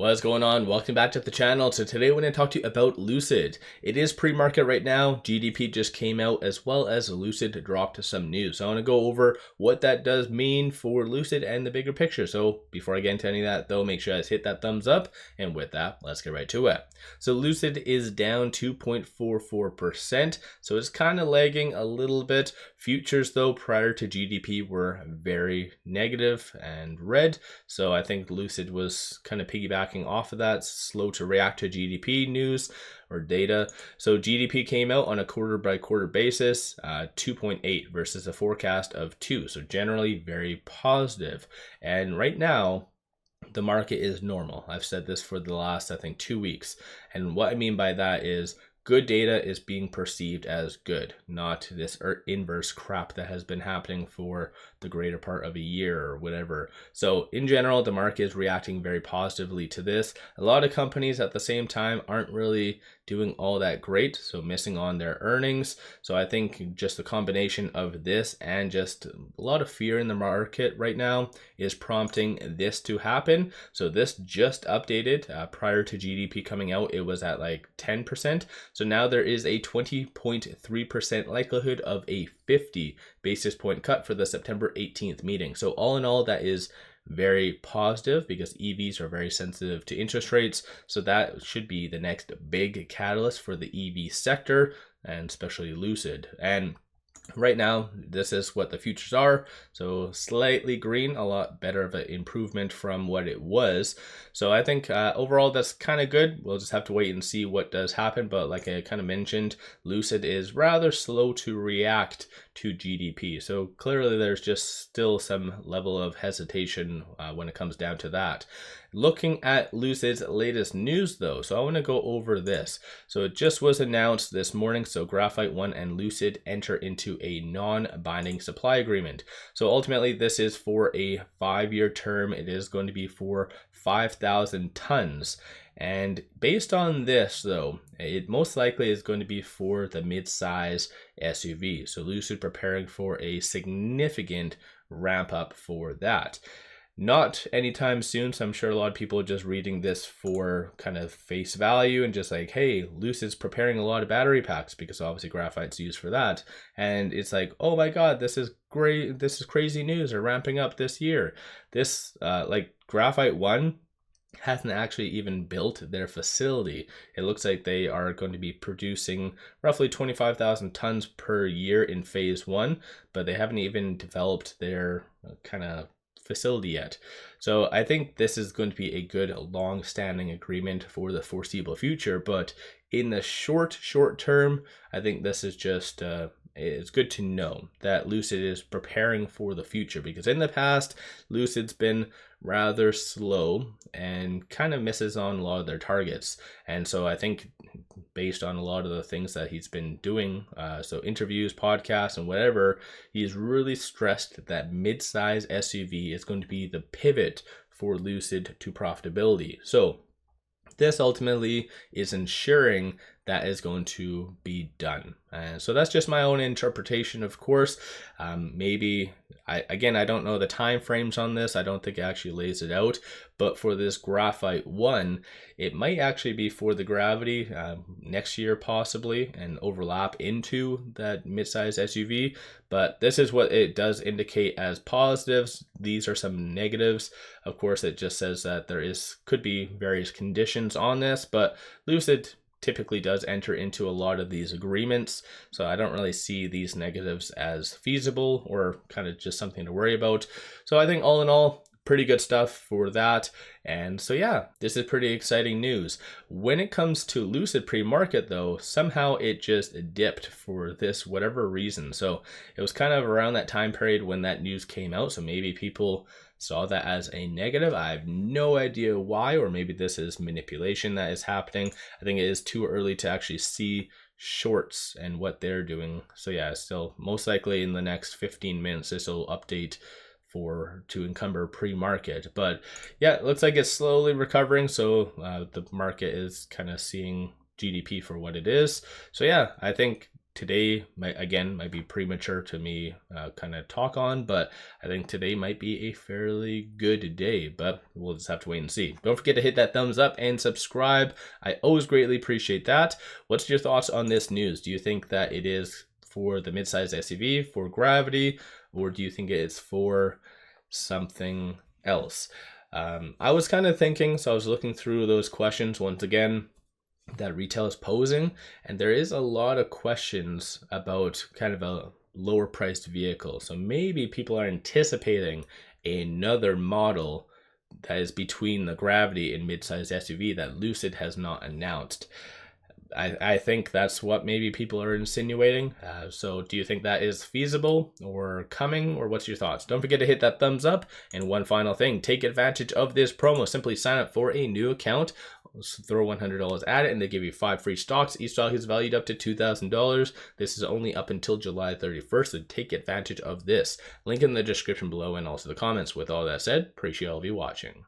What's going on? Welcome back to the channel. So today we're going to talk to you about Lucid. It is pre-market right now. GDP just came out, as well as Lucid dropped some news. So I want to go over what that does mean for Lucid and the bigger picture. So before I get into any of that though, make sure you guys hit that thumbs up. And with that, let's get right to it. So Lucid is down 2.44%. So it's kind of lagging a little bit. Futures though, prior to GDP, were very negative and red. So I think Lucid was kind of piggybacking off of that, slow to react to GDP news or data. So GDP came out on a quarter by quarter basis, 2.8 versus a forecast of 2. So generally very positive. And right now, the market is normal. I've said this for the last, I think, 2 weeks. And what I mean by that is good data is being perceived as good, not this inverse crap that has been happening for the greater part of a year or whatever. So in general, the market is reacting very positively to this. A lot of companies at the same time aren't really doing all that great, so missing on their earnings. So I think just the combination of this and just a lot of fear in the market right now is prompting this to happen. So this just updated prior to GDP coming out. It was at like 10%. So now there is a 20.3% likelihood of a 50 basis point cut for the September 18th meeting. So all in all, that is very positive because EVs are very sensitive to interest rates. So that should be the next big catalyst for the EV sector, and especially Lucid. And right now, this is what the futures are. So slightly green, a lot better of an improvement from what it was. So I think overall that's kind of good. We'll just have to wait and see what does happen. But like I kind of mentioned, Lucid is rather slow to react to GDP. So clearly there's just still some level of hesitation when it comes down to that. Looking at Lucid's latest news though, so I want to go over this. So it just was announced this morning. So Graphite One and Lucid enter into a non-binding supply agreement. So ultimately this is for a 5-year term. It is going to be for 5,000 tons. And based on this though, it most likely is going to be for the mid-size SUV. So Lucid preparing for a significant ramp up for that. Not anytime soon, so I'm sure a lot of people are just reading this for kind of face value and just like, hey, Lucid's preparing a lot of battery packs because obviously graphite's used for that. And it's like, oh my God, this is great. This is crazy news. They're ramping up this year. This like Graphite One hasn't actually even built their facility. It looks like they are going to be producing roughly 25,000 tons per year in phase 1, but they haven't even developed their kind of facility yet. So I think this is going to be a good long-standing agreement for the foreseeable future, but in the short term, I think this is just it's good to know that Lucid is preparing for the future, because in the past Lucid's been rather slow and kind of misses on a lot of their targets. And so I think based on a lot of the things that he's been doing, so interviews, podcasts, and whatever, he's really stressed that mid-size SUV is going to be the pivot for Lucid to profitability. So this ultimately is ensuring that is going to be done. And so that's just my own interpretation, of course. Maybe, I don't know the time frames on this. I don't think it actually lays it out. But for this Graphite One, it might actually be for the Gravity next year possibly, and overlap into that midsize SUV. But this is what it does indicate as positives. These are some negatives. Of course, it just says that could be various conditions on this, but Lucid typically does enter into a lot of these agreements. So I don't really see these negatives as feasible or kind of just something to worry about. So I think all in all, pretty good stuff for that. And so yeah, this is pretty exciting news. When it comes to Lucid pre-market though, somehow it just dipped for this whatever reason. So it was kind of around that time period when that news came out. So maybe people saw that as a negative. I have no idea why, or maybe this is manipulation that is happening. I think it is too early to actually see shorts and what they're doing. So yeah, still most likely in the next 15 minutes, this will update to encumber pre-market. But yeah, it looks like it's slowly recovering. So the market is kind of seeing GDP for what it is. So yeah, I think today might be premature to me kind of talk on, but I think today might be a fairly good day, but we'll just have to wait and see. Don't forget to hit that thumbs up and subscribe. I always greatly appreciate that. What's your thoughts on this news? Do you think that it is for the mid-sized SUV, for Gravity, or do you think it's for something else? I was kind of thinking, so I was looking through those questions once again that retail is posing, and there is a lot of questions about kind of a lower priced vehicle. So maybe people are anticipating another model that is between the Gravity and mid-sized SUV that Lucid has not announced. I think that's what maybe people are insinuating. So do you think that is feasible or coming, or what's your thoughts? Don't forget to hit that thumbs up. And one final thing, take advantage of this promo. Simply sign up for a new account, throw $100 at it, and they give you 5 free stocks. Each stock is valued up to $2,000. This is only up until July 31st, so take advantage of this. Link in the description below and also the comments. With all that said, appreciate all of you watching.